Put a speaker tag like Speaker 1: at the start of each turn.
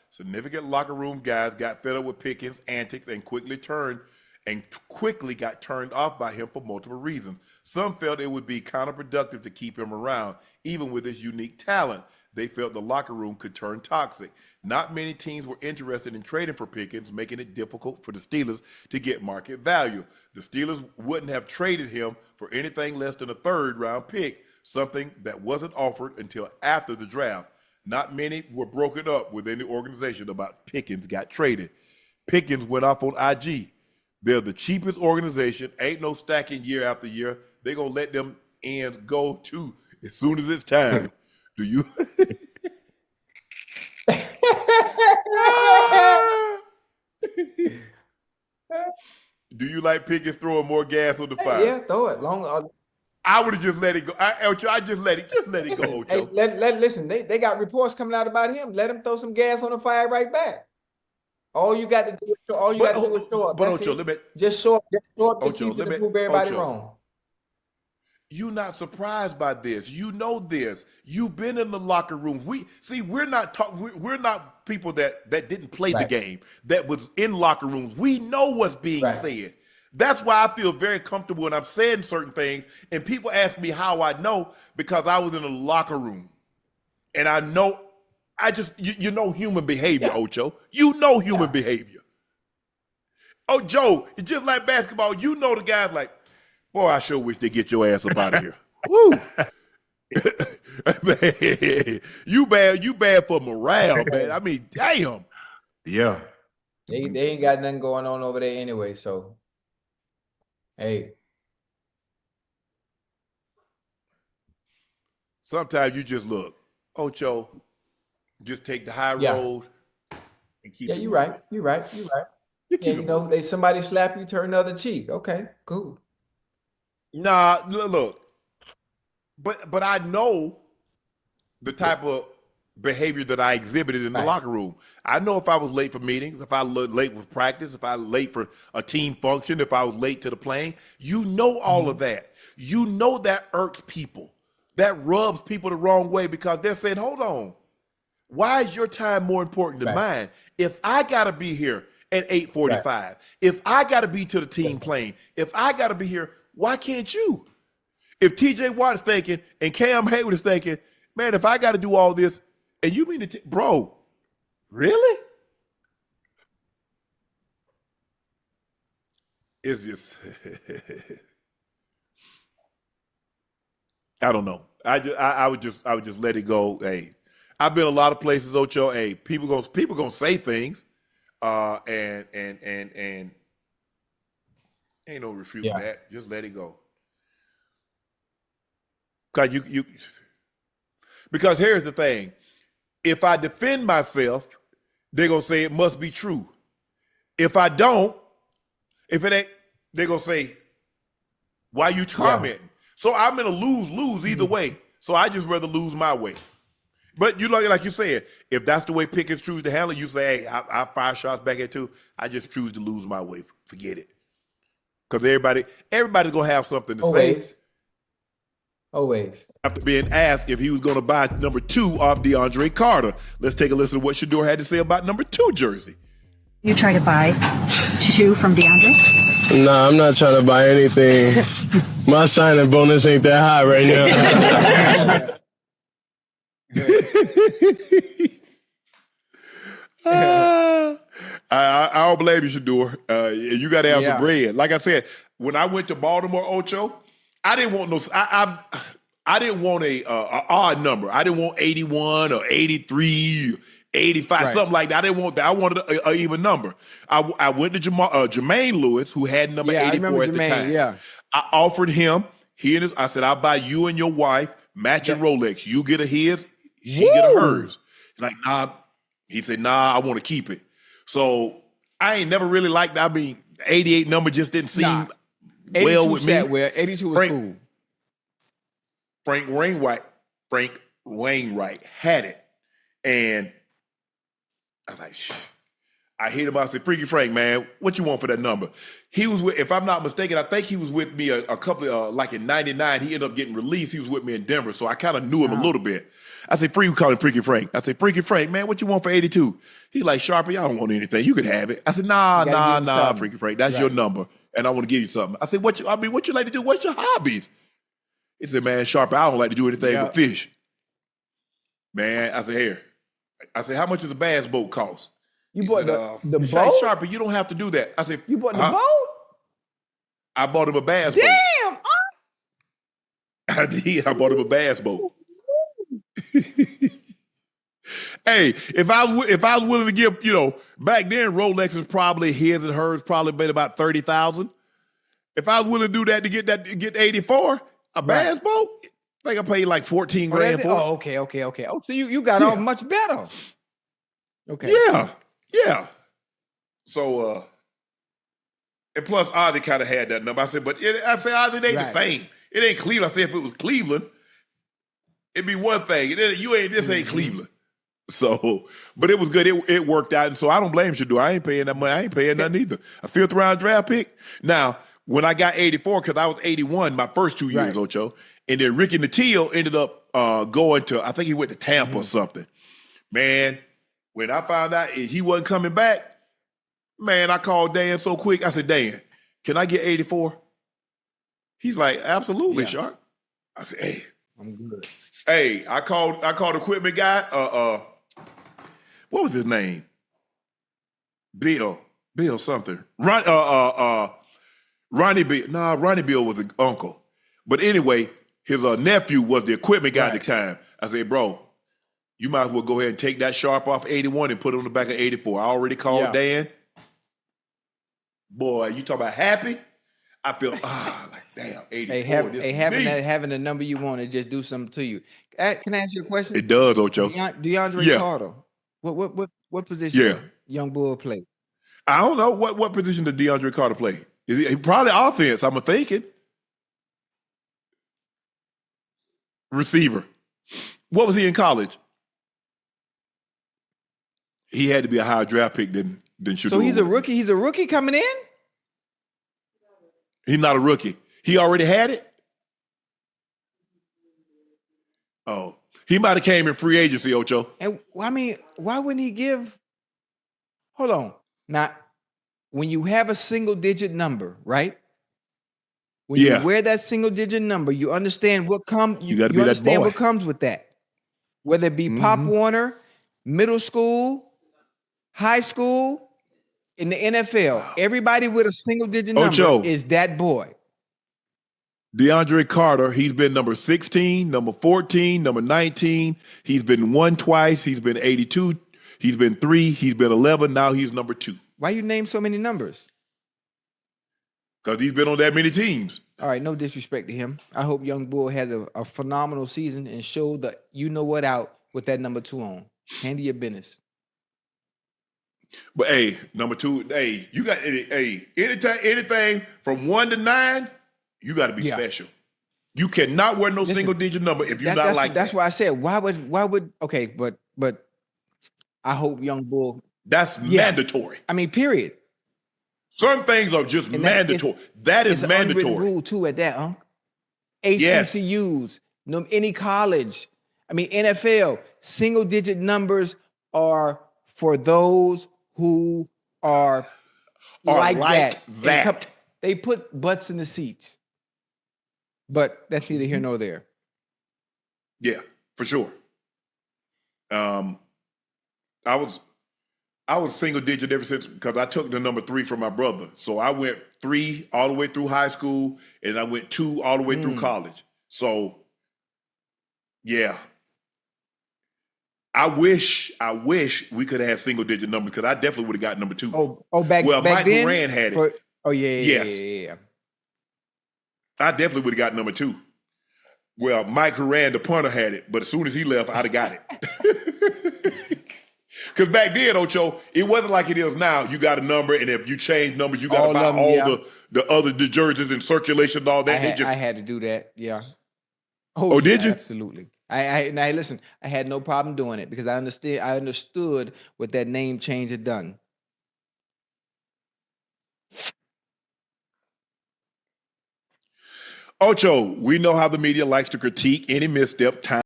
Speaker 1: Significant locker room guys got fed up with Pickens' antics and quickly got turned off by him for multiple reasons. Some felt it would be counterproductive to keep him around, even with his unique talent. They felt the locker room could turn toxic. Not many teams were interested in trading for Pickens, making it difficult for the Steelers to get market value. The Steelers wouldn't have traded him for anything less than a third-round pick, something that wasn't offered until after the draft. Not many were broken up within the organization about Pickens got traded. Pickens went off on IG. They're the cheapest organization. Ain't no stacking year after year. They're going to let them ends go too as soon as it's time. Do you? Do you like Pickens throwing more gas on the fire?
Speaker 2: Yeah, throw it. Long.
Speaker 1: I would have just let it go. I just let it go, Ocho.
Speaker 2: Hey, listen, they got reports coming out about him. Let him throw some gas on the fire right back. All you got to do is show up.
Speaker 1: But Ocho,
Speaker 2: just show up to see the prove everybody wrong.
Speaker 1: You're not surprised by this. You know this. You've been in the locker room. We're not people that didn't play the game, that was in locker rooms. We know what's being said. That's why I feel very comfortable when I'm saying certain things. And people ask me how I know, because I was in the locker room. And I know, you know human behavior, Ocho. You know human behavior. Oh, Joe, it's just like basketball. You know the guys like, boy, I sure wish they get your ass up out of here. Woo. Man, you bad for morale, man. I mean, damn.
Speaker 3: Yeah.
Speaker 2: They ain't got nothing going on over there anyway, so hey.
Speaker 1: Sometimes you just look, Ocho, just take the high road and keep it.
Speaker 2: You're right. Yeah, you know, somebody slap you, turn the other cheek. Okay, cool.
Speaker 1: Nah, look. But I know the type of behavior that I exhibited in the locker room. I know if I was late for meetings, if I was late for practice, if I was late for a team function, if I was late to the plane. You know all of that. You know that irks people. That rubs people the wrong way, because they're saying, hold on, why is your time more important than mine? If I got to be here at 8:45, if I got to be to the team plane, if I got to be here, why can't you? If TJ Watt is thinking and Cam Hayward is thinking, man, if I got to do all this, and you mean to, bro, really? It's just, I don't know. I would just let it go. Hey, I've been a lot of places, Ocho. Hey, people gonna say things, and ain't no refuting that. Just let it go. Because here's the thing. If I defend myself, they're gonna say it must be true. If I don't, if it ain't, they're gonna say, why you commenting? So I'm in a lose-lose either way. So I just rather lose my way. But you know, like you said, if that's the way Pickens choose to handle it, you say, hey, I fire shots back at two. I just choose to lose my way. Forget it. Because everybody's gonna have something to say.
Speaker 2: Always.
Speaker 1: After being asked if he was gonna buy number 2 off DeAndre Carter. Let's take a listen to what Shador had to say about number 2 jersey.
Speaker 4: You try to buy 2 from DeAndre?
Speaker 5: Nah, I'm not trying to buy anything. My signing bonus ain't that high right now.
Speaker 1: I don't blame you, Shador. You got to have some bread. Like I said, when I went to Baltimore, Ocho, I didn't want no. I didn't want a odd number. I didn't want 81 or 83, 85, something like that. I didn't want that. I wanted a even number. I went to Jermaine Lewis, who had number 84 at the time.
Speaker 2: Yeah.
Speaker 1: I offered him. I said, I'll buy you and your wife matching Rolex. You get a his, she get a hers. He's like, nah. He said, nah, I want to keep it. So I ain't never really liked that. I mean, 88 number just didn't seem well with me.
Speaker 2: 82 was cool.
Speaker 1: Frank Wainwright had it. And I was like, I hit him. I said, Freaky Frank, man, what you want for that number? He was with, if I'm not mistaken, I think he was with me a couple of, like in 99, he ended up getting released. He was with me in Denver. So I kind of knew him a little bit. I said, we call him Freaky Frank. I said, Freaky Frank, man, what you want for 82? He's like, Sharpe, I don't want anything. You can have it. I said, nah, Freaky Frank. That's your number. And I want to give you something. I said, what you like to do? What's your hobbies? He said, man, Sharpe, I don't like to do anything but fish. Man, I said, here. I said, how much does a bass boat cost?
Speaker 2: You bought the boat?
Speaker 1: Said, Sharpe, you don't have to do that. I said,
Speaker 2: you bought the boat?
Speaker 1: I bought him a bass boat.
Speaker 2: Damn!
Speaker 1: I did. I bought him a bass boat. Hey, if I was willing to give, back then Rolexes probably his and hers probably made about 30,000. If I was willing to do that to get 84, a bass boat, I think I paid like 14 grand for it.
Speaker 2: Oh, okay. Oh, so you got off much better. Okay.
Speaker 1: Yeah. So, and plus Ozzy kind of had that number. I said, Ozzy, it ain't the same. It ain't Cleveland. I said, if it was Cleveland, it'd be one thing. This ain't Cleveland. So, but it was good. It worked out. And so I don't blame Shador. I ain't paying that money. I ain't paying nothing either. A 5th round draft pick. Now, when I got 84, because I was 81 my first 2 years, Ocho, and then Ricky Nattiel ended up going to, I think he went to Tampa or something. Man, when I found out he wasn't coming back, man, I called Dan so quick. I said, Dan, can I get 84? He's like, absolutely, Sharpe. I said, hey.
Speaker 2: I'm good.
Speaker 1: Hey, I called equipment guy. What was his name? Bill something. Ronnie Bill. Nah, Ronnie Bill was the uncle. But anyway, his nephew was the equipment guy at the time. I said, bro, you might as well go ahead and take that Sharpe off 81 and put it on the back of 84. I already called Dan. Boy, you talk about happy? I feel like damn, 84.
Speaker 2: Having the number you want to just do something to you. Can I ask you a question?
Speaker 1: It does, Ocho.
Speaker 2: DeAndre Carter. What position young bull play?
Speaker 1: I don't know what position does DeAndre Carter play. Is he probably offense? I'm thinking receiver. What was he in college? He had to be a higher draft pick than Shador.
Speaker 2: So he's a rookie. He's a rookie coming in.
Speaker 1: He's not a rookie. He already had it? Oh. He might have came in free agency, Ocho.
Speaker 2: And I mean, why wouldn't he give? Hold on. Now, when you have a single digit number, right? When you wear that single digit number, you understand what comes. You understand what comes with that. Whether it be Pop Warner, middle school, high school, in the NFL, everybody with a single digit number is that boy.
Speaker 1: DeAndre Carter, he's been number 16, number 14, number 19. He's been 1 twice. He's been 82. He's been 3. He's been 11. Now he's number 2.
Speaker 2: Why you name so many numbers?
Speaker 1: Because he's been on that many teams.
Speaker 2: All right, no disrespect to him. I hope Young Bull has a phenomenal season and show the out with that number 2 on. Handle your business.
Speaker 1: But hey, number 2, hey, you got anything from 1 to 9, you got to be special. You cannot wear single digit number if you're not like that.
Speaker 2: That's why I said why would okay, but I hope Young Bull.
Speaker 1: That's mandatory.
Speaker 2: I mean, period.
Speaker 1: Some things are just mandatory. That is mandatory.
Speaker 2: An rule too at that, huh? HBCUs, any college. I mean, NFL, single digit numbers are for those who are like that. They put butts in the seats. But that's neither here nor there.
Speaker 1: Yeah, for sure. I was single digit ever since because I took the number 3 from my brother. So I went 3 all the way through high school, and I went 2 all the way through college. So, yeah. I wish we could have had single digit numbers because I definitely would have got number 2.
Speaker 2: Back
Speaker 1: Mike
Speaker 2: then?
Speaker 1: Moran had it.
Speaker 2: Yeah.
Speaker 1: I definitely would have got number 2. Well, Mike Horan, the punter, had it, but as soon as he left, I'd have got it. Because back then, Ocho, it wasn't like it is now. You got a number, and if you change numbers, you got to buy all the jerseys in circulation and all that.
Speaker 2: I had to do that, yeah.
Speaker 1: Oh, did you?
Speaker 2: Absolutely. Now listen, I had no problem doing it because I understood what that name change had done.
Speaker 1: Ocho, we know how the media likes to critique any misstep. Time